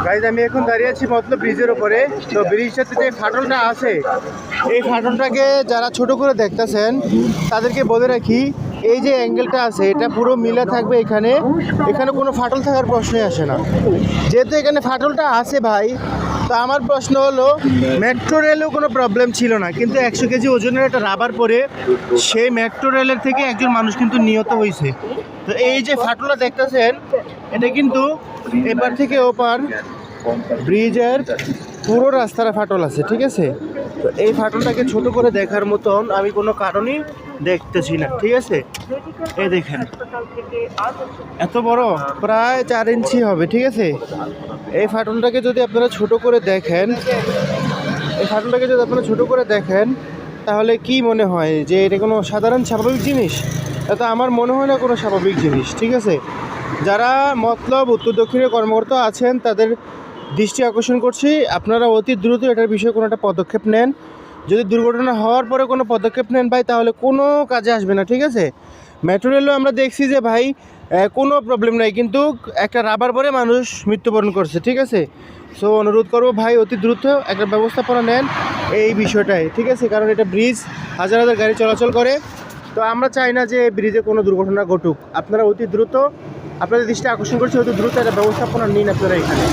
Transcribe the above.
Guys আমি এখন দাঁড়িয়ে আছি মতলব ব্রিজের উপরে। তো ব্রিজটাতে যে ফাটলটা আছে, এই ফাটলটাকে যারা ছোট করে দেখতেছেন তাদেরকে বলে রাখি, এই যে অ্যাঙ্গেলটা আছে এটা পুরো মিলা থাকবে। এখানে কোনো ফাটল থাকার প্রশ্নই আসে না। যেহেতু এখানে ফাটলটা আছে ভাই, তো আমার প্রশ্ন হলো মেট্রো রেলেও কোনো প্রবলেম ছিল না, কিন্তু 100 কেজি ওজনের একটা রাবার পরে সেই মেট্রো রেলের থেকে একজন মানুষ কিন্তু নিহত হয়েছে। তো এই যে ফাটলটা দেখতেছেন, এটা কিন্তু এপার থেকে ওপার ব্রিজের পুরো রাস্তার ফাটল আছে, ঠিক আছে। তো এই ফাটলটাকে ছোট করে দেখার মতন আমি কোনো কারণই দেখতেছি না, ঠিক আছে। এই দেখেন এত বড়, প্রায় 4 ইঞ্চি হবে, ঠিক আছে। এই ফাটলটাকে যদি আপনারা ছোট করে দেখেন, তাহলে কি মনে হয় যে এটা কোনো সাধারণ স্বাভাবিক জিনিস? এটা আমার মনে হয় না কোনো স্বাভাবিক জিনিস, ঠিক আছে। যারা মতলব উত্তর দক্ষিণের কর্মকর্তা আছেন তাদের দৃষ্টি আকর্ষণ করছি, আপনারা অতি দ্রুত এটার বিষয়ে কোনো একটা পদক্ষেপ নেন। যদি দুর্ঘটনা হওয়ার পরে কোনো পদক্ষেপ নেন ভাই, তাহলে কোনো কাজে আসবে না, ঠিক আছে। মেট্রো রেলও আমরা দেখছি যে ভাই কোনো প্রবলেম নাই, কিন্তু একটা রাবার পরে মানুষ মৃত্যুবরণ করছে, ঠিক আছে। সো অনুরোধ করবো ভাই অতি দ্রুত একটা ব্যবস্থাপনা নেন এই বিষয়টাই, ঠিক আছে। কারণ এটা ব্রিজ, হাজার হাজার গাড়ি চলাচল করে। তো আমরা চাই না যে ব্রিজে কোনো দুর্ঘটনা ঘটুক। আপনারা অতি দ্রুত, আপনাদের দৃষ্টি আকর্ষণ করছে, অতি দ্রুত একটা ব্যবস্থাপনা নিন আপনারা এখানে।